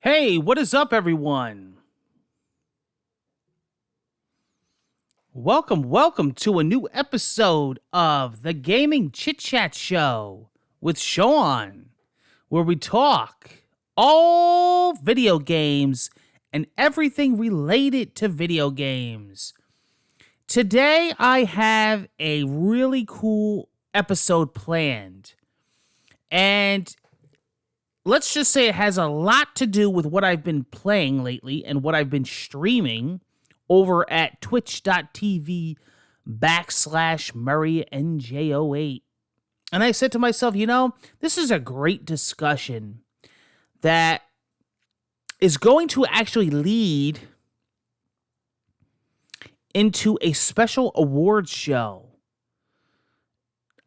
Hey, what is up, everyone? Welcome to a new episode of the Gaming Chitchat Show with Sean, where we talk all video games and everything related to video games. Today, I have a really cool episode planned, and let's just say it has a lot to do with what I've been playing lately and what I've been streaming over at twitch.tv/MurrayNJ08. And I said to myself, this is a great discussion that is going to actually lead into a special awards show.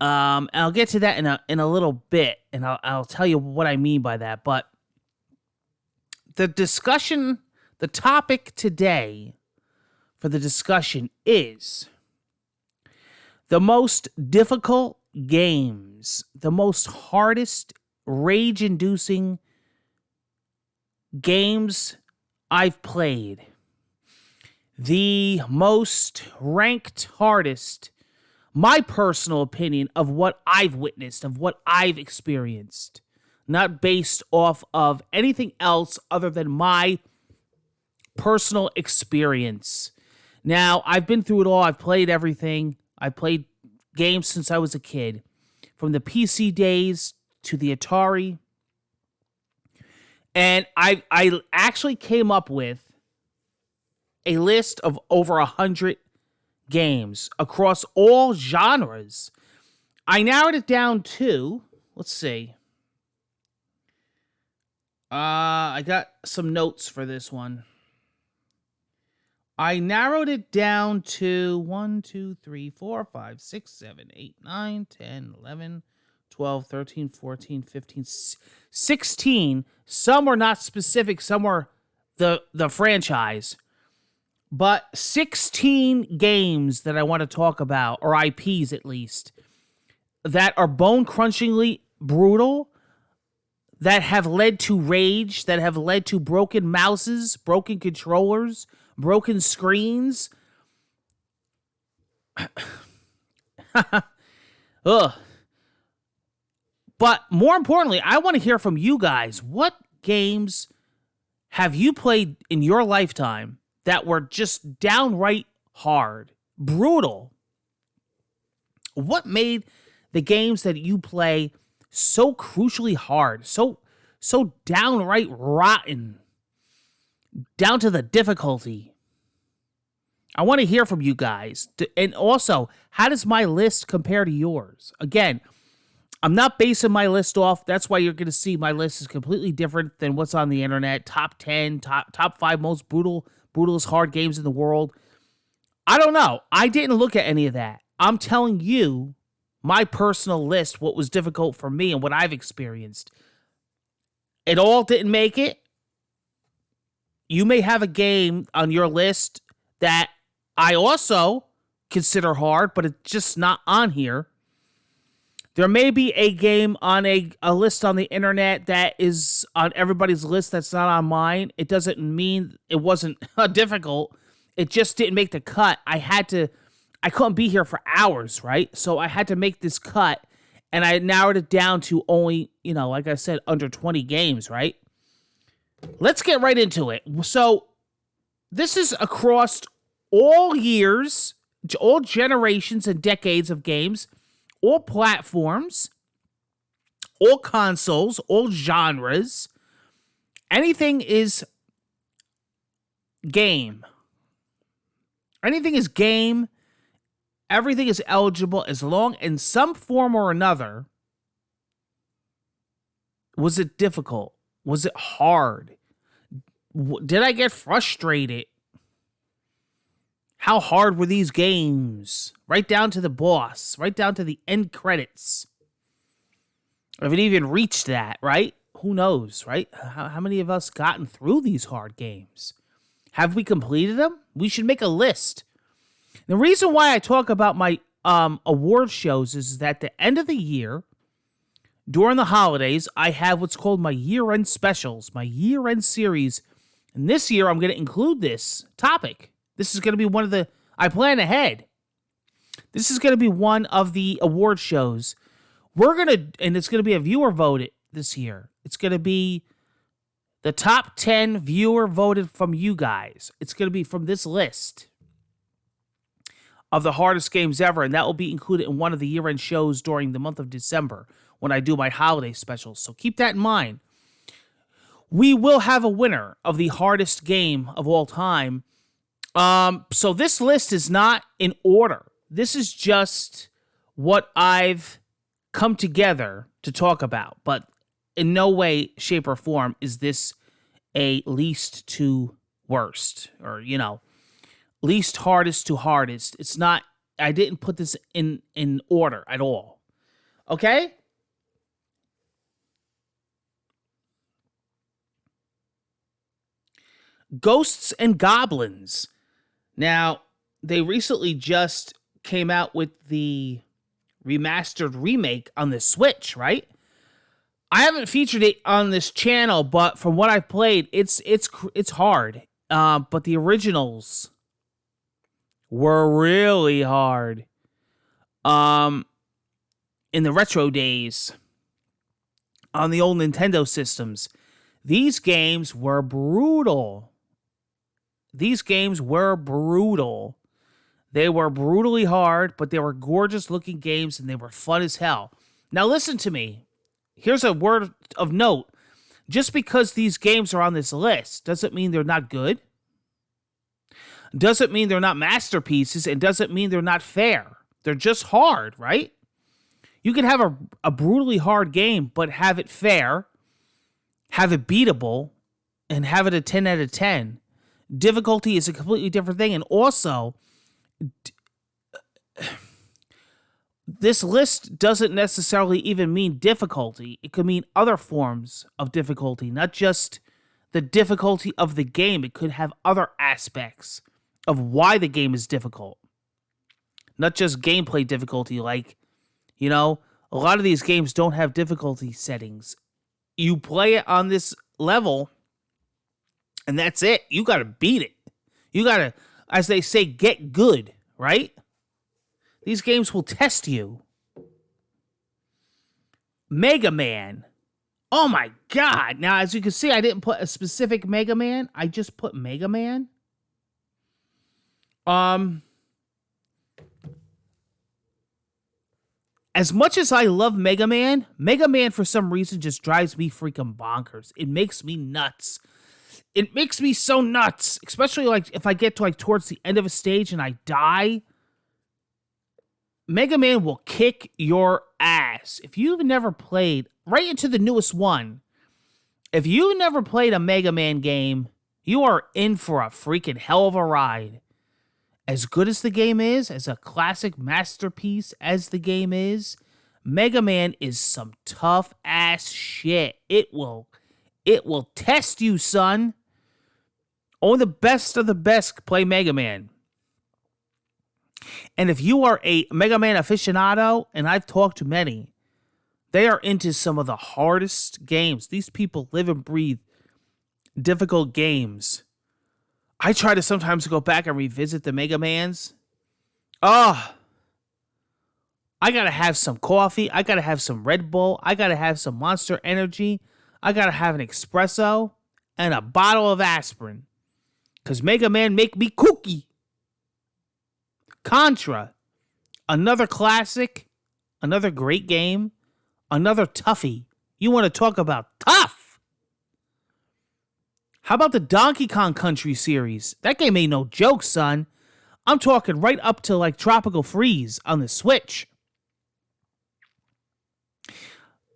And I'll get to that in a little bit, and I'll tell you what I mean by that. But the topic today for the discussion is the most difficult games, the most hardest, rage-inducing games I've played, the most ranked hardest. My personal opinion of what I've witnessed, of what I've experienced, not based off of anything else other than my personal experience. Now, I've been through it all. I've played everything. I've played games since I was a kid, from the PC days to the Atari. And I actually came up with a list of over 100 games across all genres. I narrowed it down to, let's see. I got some notes for this one. I narrowed it down to 1, 2, 3, 4, 5, 6, 7, 8, 9, 10, 11, 12, 13, 14, 15, 16. Some are not specific, some are the franchise. But 16 games that I want to talk about, or IPs at least, that are bone-crunchingly brutal, that have led to rage, that have led to broken mouses, broken controllers, broken screens. Ugh. But more importantly, I want to hear from you guys. What games have you played in your lifetime that were just downright hard, brutal? What made the games that you play so crucially hard, so downright rotten, down to the difficulty? I want to hear from you guys. And also, how does my list compare to yours? Again, I'm not basing my list off. That's why you're going to see my list is completely different than what's on the internet. Top 10, top 5 most brutalest hard games in the world. I don't know. I didn't look at any of that. I'm telling you my personal list, what was difficult for me and what I've experienced. It all didn't make it. You may have a game on your list that I also consider hard, but it's just not on here. There may be a game on a list on the internet that is on everybody's list that's not on mine. It doesn't mean it wasn't difficult. It just didn't make the cut. I couldn't be here for hours, right? So I had to make this cut, and I narrowed it down to only, like I said, under 20 games, right? Let's get right into it. So this is across all years, all generations and decades of games, all platforms, all consoles, all genres. Anything is game. Anything is game. Everything is eligible as long in some form or another. Was it difficult? Was it hard? Did I get frustrated? How hard were these games? Right down to the boss, right down to the end credits. If it even reached that, right? Who knows, right? How many of us gotten through these hard games? Have we completed them? We should make a list. The reason why I talk about my award shows is that at the end of the year, during the holidays, I have what's called my year-end specials, my year-end series. And this year, I'm going to include this topic. This is going to be one of the... I plan ahead. This is going to be one of the award shows. And it's going to be a viewer voted this year. It's going to be the top 10 viewer voted from you guys. It's going to be from this list of the hardest games ever, and that will be included in one of the year-end shows during the month of December when I do my holiday specials. So keep that in mind. We will have a winner of the hardest game of all time. So this list is not in order. This is just what I've come together to talk about, but in no way, shape, or form is this a least to worst, or, least hardest to hardest. It's not, I didn't put this in order at all. Okay? Ghosts and Goblins. Now, they recently just came out with the remastered remake on the Switch, right? I haven't featured it on this channel, but from what I've played, it's hard. But the originals were really hard. In the retro days, on the old Nintendo systems, these games were brutal. They were brutally hard, but they were gorgeous looking games and they were fun as hell. Now listen to me. Here's a word of note. Just because these games are on this list doesn't mean they're not good. Doesn't mean they're not masterpieces, and doesn't mean they're not fair. They're just hard, right? You can have a brutally hard game, but have it fair, have it beatable, and have it a 10 out of 10. Difficulty is a completely different thing. And also, this list doesn't necessarily even mean difficulty. It could mean other forms of difficulty, not just the difficulty of the game. It could have other aspects of why the game is difficult. Not just gameplay difficulty, like, a lot of these games don't have difficulty settings. You play it on this level, and that's it. You got to beat it. You got to, as they say, get good, right? These games will test you. Mega Man. Oh my God. Now, as you can see, I didn't put a specific Mega Man. I just put Mega Man. As much as I love Mega Man for some reason just drives me freaking bonkers. It makes me nuts. It makes me so nuts, especially like if I get to like towards the end of a stage and I die. Mega Man will kick your ass. If you've never played, right into the newest one, if you never played a Mega Man game, you are in for a freaking hell of a ride. As good as the game is, as a classic masterpiece as the game is, Mega Man is some tough ass shit. It will test you, son. Only the best of the best play Mega Man. And if you are a Mega Man aficionado, and I've talked to many, they are into some of the hardest games. These people live and breathe difficult games. I try to sometimes go back and revisit the Mega Mans. I gotta have some coffee. I gotta have some Red Bull. I gotta have some Monster Energy. I gotta have an espresso and a bottle of aspirin. Because Mega Man make me kooky. Contra. Another classic. Another great game. Another toughie. You want to talk about tough? How about the Donkey Kong Country series? That game ain't no joke, son. I'm talking right up to like Tropical Freeze on the Switch.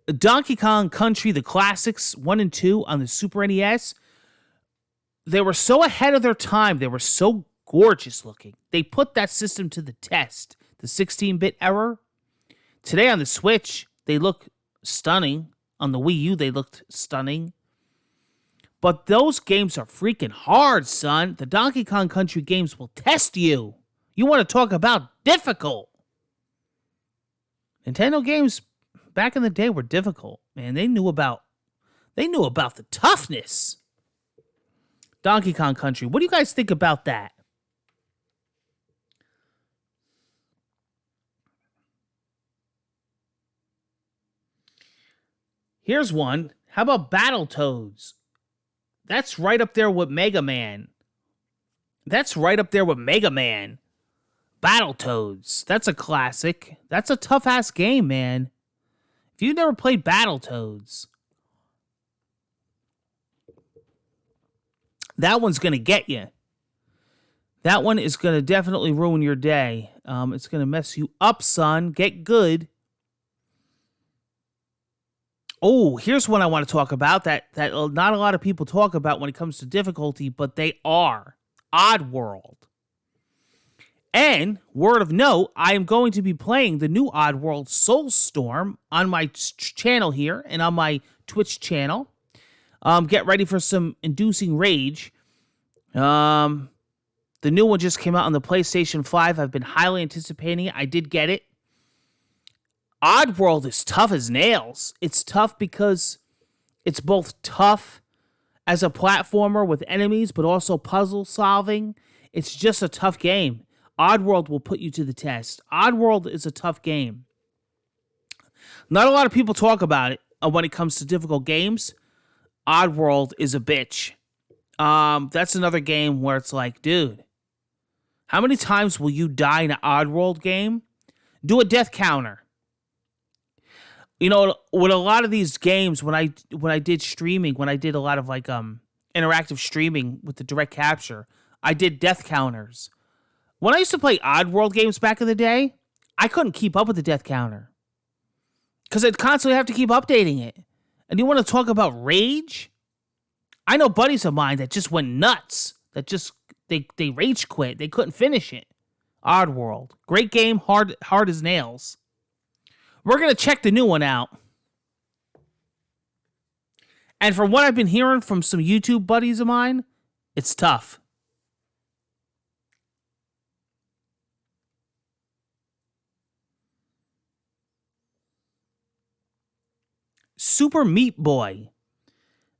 Donkey Kong Country, the classics 1 and 2 on the Super NES, they were so ahead of their time. They were so gorgeous looking. They put that system to the test. The 16-bit era. Today on the Switch, they look stunning. On the Wii U, they looked stunning. But those games are freaking hard, son. The Donkey Kong Country games will test you. You want to talk about difficult. Nintendo games back in the day were difficult, man. They knew about the toughness. Donkey Kong Country. What do you guys think about that? Here's one. How about Battletoads? That's right up there with Mega Man. Battletoads. That's a classic. That's a tough-ass game, man. If you've never played Battletoads, that one's going to get you. That one is going to definitely ruin your day. It's going to mess you up, son. Get good. Oh, here's one I want to talk about that not a lot of people talk about when it comes to difficulty, but they are. Oddworld. And, word of note, I am going to be playing the new Oddworld Soulstorm on my channel here and on my Twitch channel. Get ready for some inducing rage. The new one just came out on the PlayStation 5. I've been highly anticipating it. I did get it. Oddworld is tough as nails. It's tough because it's both tough as a platformer with enemies, but also puzzle solving. It's just a tough game. Oddworld will put you to the test. Oddworld is a tough game. Not a lot of people talk about it when it comes to difficult games. Oddworld is a bitch. That's another game where it's like, dude, how many times will you die in an Oddworld game? Do a death counter. You know, with a lot of these games, when I did streaming, when I did a lot of like interactive streaming with the direct capture, I did death counters. When I used to play Oddworld games back in the day, I couldn't keep up with the death counter because I'd constantly have to keep updating it. And you want to talk about rage? I know buddies of mine that just went nuts. That just they rage quit. They couldn't finish it. Oddworld, great game, hard as nails. We're going to check the new one out. And from what I've been hearing from some YouTube buddies of mine, it's tough. Super Meat Boy.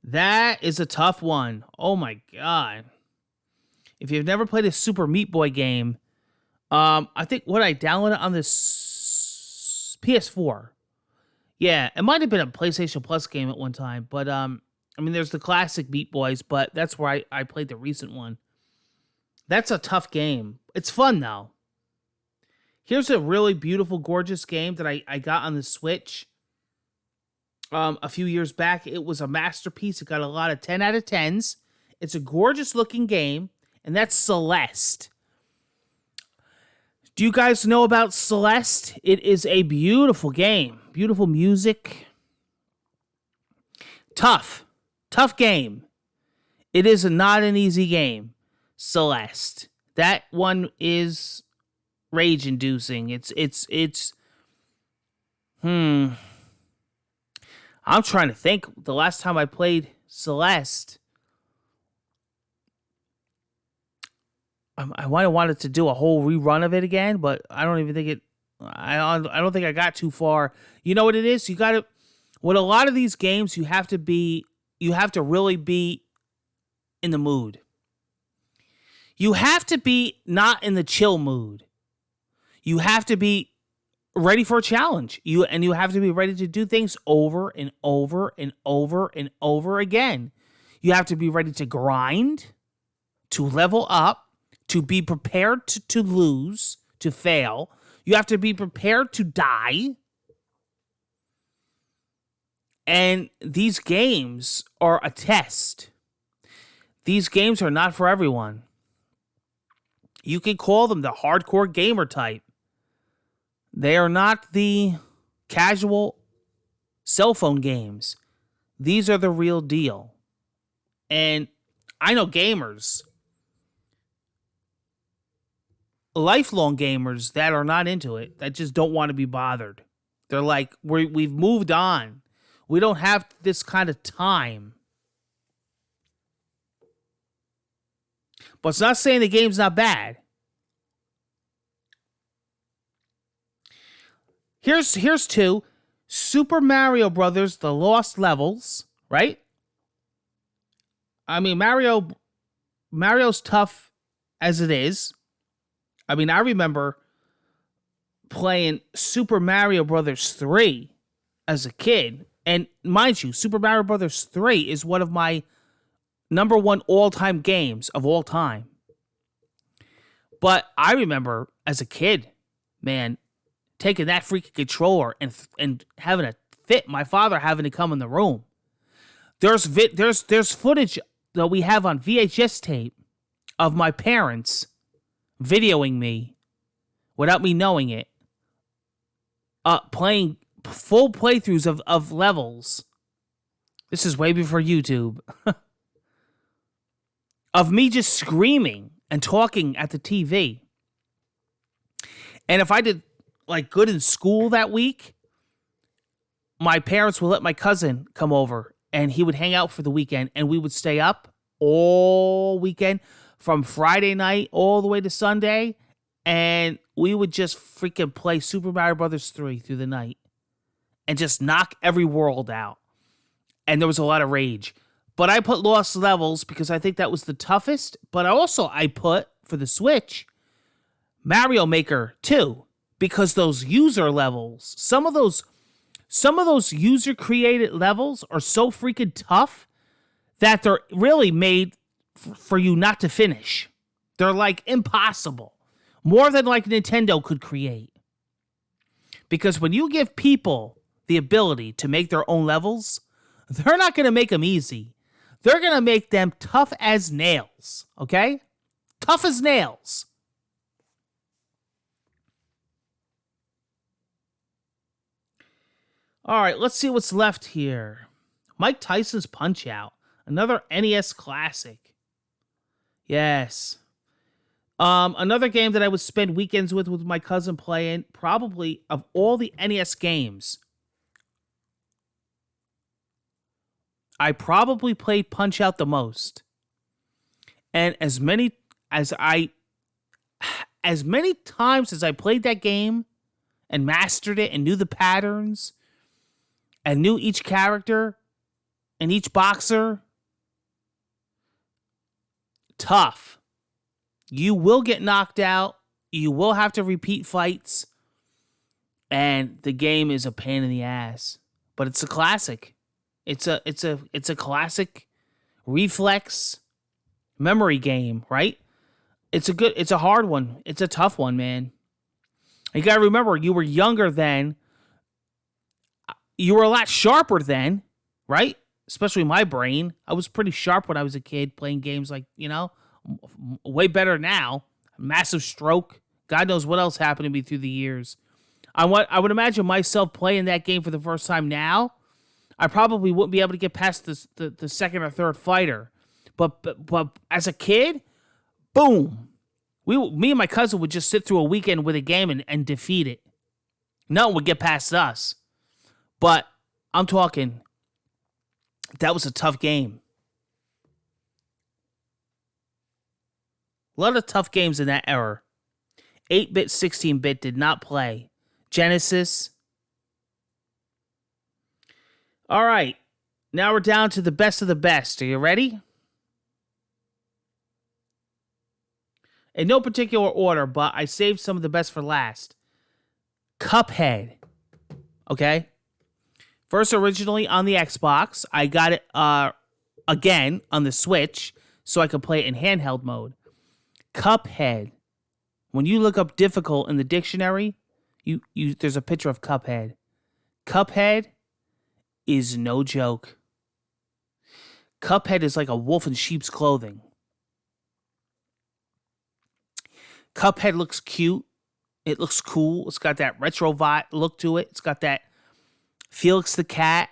That is a tough one. Oh my God. If you've never played a Super Meat Boy game, I think what I downloaded on this PS4. Yeah, it might have been a PlayStation Plus game at one time, but I mean, there's the classic Meat Boys, but that's where I played the recent one. That's a tough game. It's fun though. Here's a really beautiful, gorgeous game that I got on the Switch a few years back. It was a masterpiece. It got a lot of 10 out of 10s. It's a gorgeous looking game, and that's Celeste. Do you guys know about Celeste? It is a beautiful game. Beautiful music. Tough game. It is not an easy game. Celeste. That one is rage-inducing. I'm trying to think. The last time I played Celeste, I might have wanted to do a whole rerun of it again, but I don't even think it. I don't think I got too far. You know what it is? You got to. With a lot of these games, you have to really be in the mood. You have to be not in the chill mood. You have to be ready for a challenge. You have to be ready to do things over and over and over and over again. You have to be ready to grind, to level up, to be prepared to lose, to fail. You have to be prepared to die. And these games are a test. These games are not for everyone. You can call them the hardcore gamer type. They are not the casual cell phone games. These are the real deal. And I know gamers, lifelong gamers that are not into it, that just don't want to be bothered. They're like, we've moved on. We don't have this kind of time. But it's not saying the game's not bad. Here's two. Super Mario Brothers, The Lost Levels, right? I mean, Mario's tough as it is. I mean, I remember playing Super Mario Brothers 3 as a kid. And mind you, Super Mario Brothers 3 is one of my number one all-time games of all time. But I remember as a kid, man, taking that freaking controller and having a fit. My father having to come in the room. There's footage that we have on VHS tape of my parents videoing me without me knowing it, playing full playthroughs of levels. This is way before YouTube. Of me just screaming and talking at the TV. And if I did like good in school that week, my parents would let my cousin come over and he would hang out for the weekend and we would stay up all weekend from Friday night all the way to Sunday. And we would just freaking play Super Mario Brothers 3 through the night and just knock every world out. And there was a lot of rage. But I put Lost Levels because I think that was the toughest. But I put, for the Switch, Mario Maker 2. Because those user levels, some of those user-created levels are so freaking tough that they're really made for you not to finish. They're like impossible. More than like Nintendo could create. Because when you give people the ability to make their own levels, they're not going to make them easy. They're going to make them tough as nails, okay? Tough as nails. All right, let's see what's left here. Mike Tyson's Punch-Out, another NES classic. Yes. Another game that I would spend weekends with my cousin playing, probably of all the NES games, I probably played Punch-Out the most. And as many times as I played that game and mastered it and knew the patterns and knew each character and each boxer, tough. You will get knocked out. You will have to repeat fights. And the game is a pain in the ass. But it's a classic. It's a classic reflex memory game, right? It's a hard one. It's a tough one, man. You gotta remember, you were younger then. You were a lot sharper then, right? Especially my brain. I was pretty sharp when I was a kid playing games like, way better now. Massive stroke. God knows what else happened to me through the years. I would imagine myself playing that game for the first time now. I probably wouldn't be able to get past the second or third fighter. But as a kid, boom. Me and my cousin would just sit through a weekend with a game and defeat it. No one would get past us. But I'm talking, that was a tough game. A lot of tough games in that era. 8-bit, 16-bit did not play. Genesis. All right. Now we're down to the best of the best. Are you ready? In no particular order, but I saved some of the best for last. Cuphead. Okay? First, originally on the Xbox. I got it again on the Switch so I could play it in handheld mode. Cuphead. When you look up difficult in the dictionary, there's a picture of Cuphead. Cuphead is no joke. Cuphead is like a wolf in sheep's clothing. Cuphead looks cute. It looks cool. It's got that retro vibe look to it. It's got that Felix the Cat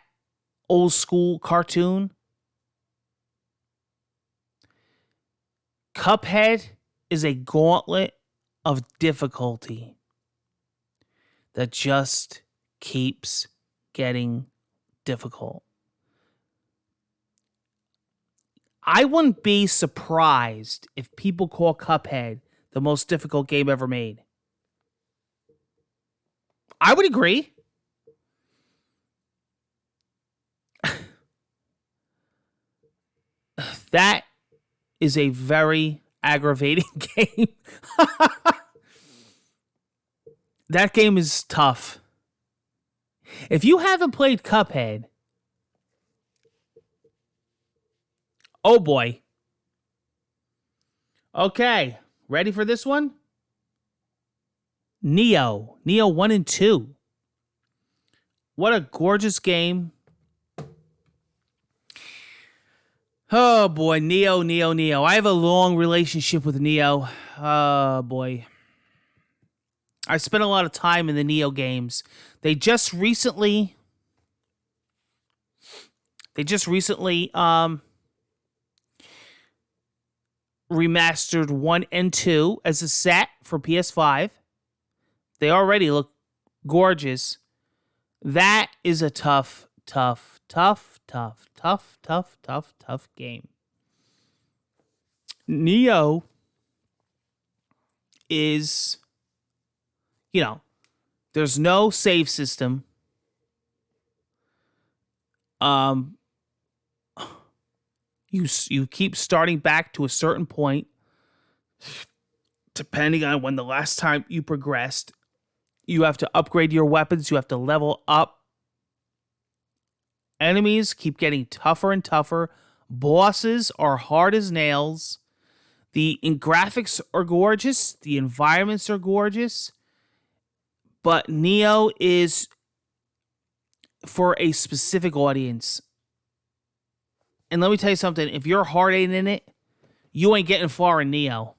old school cartoon. Cuphead is a gauntlet of difficulty that just keeps getting difficult. I wouldn't be surprised if people call Cuphead the most difficult game ever made. I would agree. That is a very aggravating game. That game is tough. If you haven't played Cuphead, oh boy. Okay, ready for this one? Neo 1 and 2. What a gorgeous game. Oh boy, Neo. I have a long relationship with Neo. Oh boy. I spent a lot of time in the Neo games. They just recently remastered 1 and 2 as a set for PS5. They already look gorgeous. That is a tough game. Neo is, there's no save system. You keep starting back to a certain point, depending on when the last time you progressed. You have to upgrade your weapons. You have to level up. Enemies keep getting tougher and tougher. Bosses are hard as nails. The graphics are gorgeous. The environments are gorgeous. But Neo is for a specific audience. And let me tell you something. If your heart ain't in it, you ain't getting far in Neo.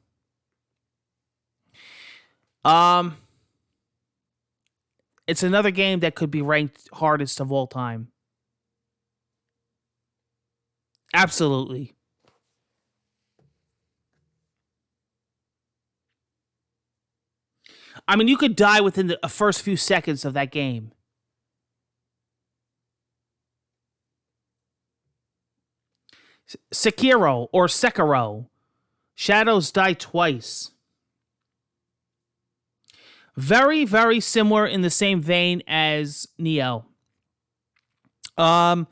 It's another game that could be ranked hardest of all time. Absolutely. I mean, you could die within the first few seconds of that game. Sekiro. Shadows Die Twice. Very, very similar in the same vein as Neo. Got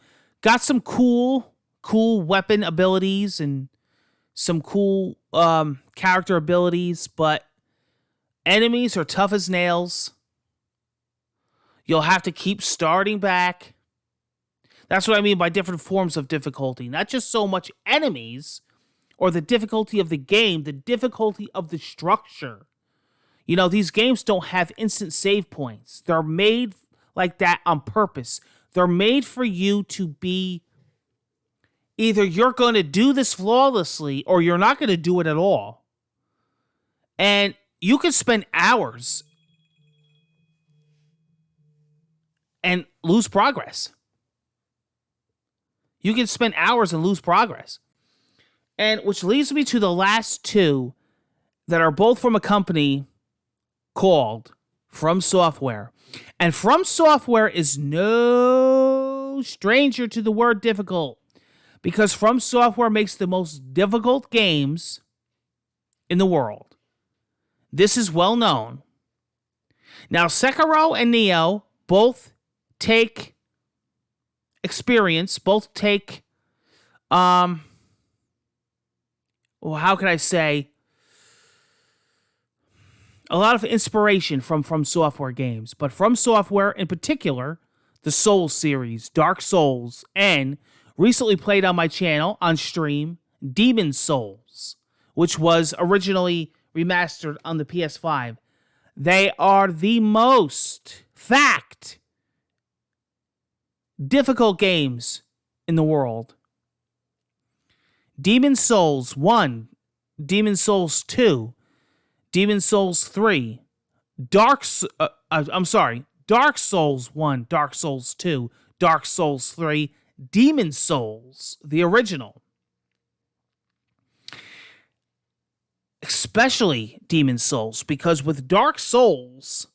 some cool weapon abilities and some cool character abilities, but enemies are tough as nails. You'll have to keep starting back. That's what I mean by different forms of difficulty. Not just so much enemies or the difficulty of the game, the difficulty of the structure. These games don't have instant save points. They're made like that on purpose. They're made for you to be either you're going to do this flawlessly or you're not going to do it at all. And you can spend hours and lose progress. You can spend hours and lose progress. And which leads me to the last two that are both from a company called From Software. And From Software is no stranger to the word difficult, because From Software makes the most difficult games in the world. This is well known. Now, Sekiro and Neo both take experience, both take, how can I say, a lot of inspiration from Software games. But From Software, in particular, the Souls series, Dark Souls, and recently played on my channel, on stream, Demon Souls, which was originally remastered on the PS5. They are the most difficult games in the world. Demon Souls 1, Demon Souls 2, Demon Souls 3, Dark Souls 1, Dark Souls 2, Dark Souls 3, Demon Souls, the original. Especially Demon Souls, because with Dark Souls,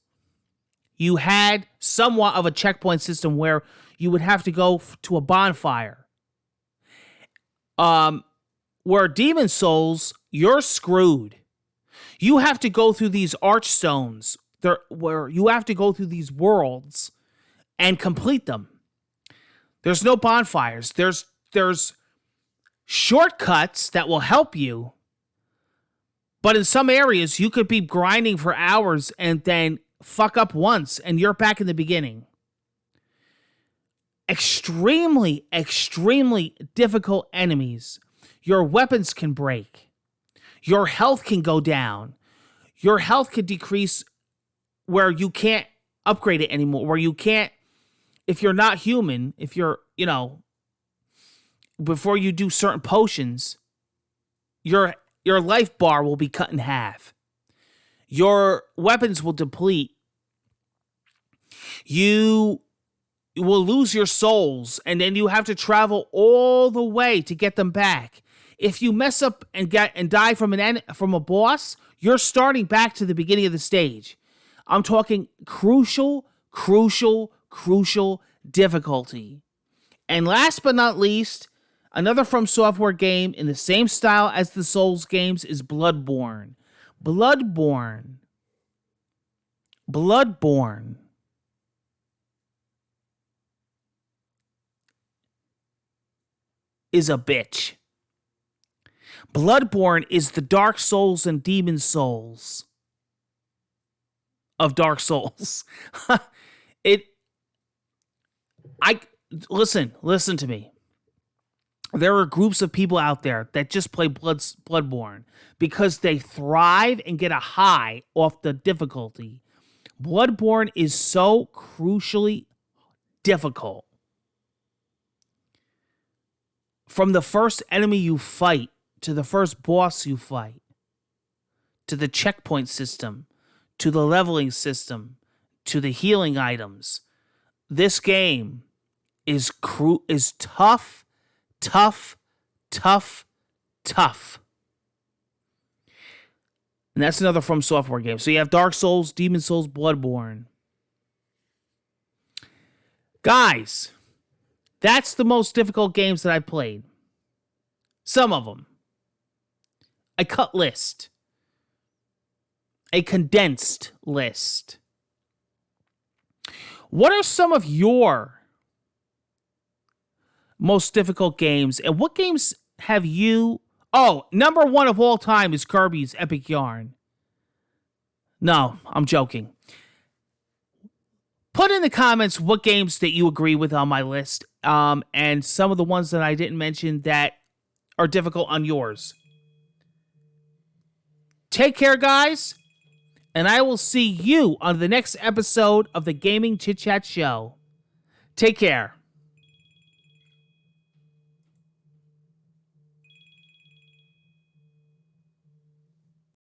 you had somewhat of a checkpoint system where you would have to go to a bonfire. Where Demon Souls, you're screwed. You have to go through these archstones, where you have to go through these worlds and complete them. There's no bonfires. There's shortcuts that will help you. But in some areas, you could be grinding for hours and then fuck up once and you're back in the beginning. Extremely, extremely difficult enemies. Your weapons can break. Your health can go down. Your health can decrease where you can't upgrade it anymore. Where you can't, if you're not human, if you're, before you do certain potions, your life bar will be cut in half. Your weapons will deplete. You will lose your souls, and then you have to travel all the way to get them back. If you mess up and die from a boss, you're starting back to the beginning of the stage. I'm talking crucial difficulty. And last but not least, another From Software game in the same style as the Souls games is Bloodborne. Bloodborne is a bitch. Bloodborne is the Dark Souls and Demon Souls of Dark Souls. Listen to me. There are groups of people out there that just play Bloodborne because they thrive and get a high off the difficulty. Bloodborne is so crucially difficult. From the first enemy you fight, to the first boss you fight, to the checkpoint system, to the leveling system, to the healing items. This game is tough. And that's another From Software game. So you have Dark Souls, Demon Souls, Bloodborne. Guys, that's the most difficult games that I've played. Some of them. A cut list. A condensed list. What are some of your most difficult games? And what games have you... Oh, number one of all time is Kirby's Epic Yarn. No, I'm joking. Put in the comments what games that you agree with on my list, and some of the ones that I didn't mention that are difficult on yours. Take care, guys, and I will see you on the next episode of the Gaming Chitchat Show. Take care.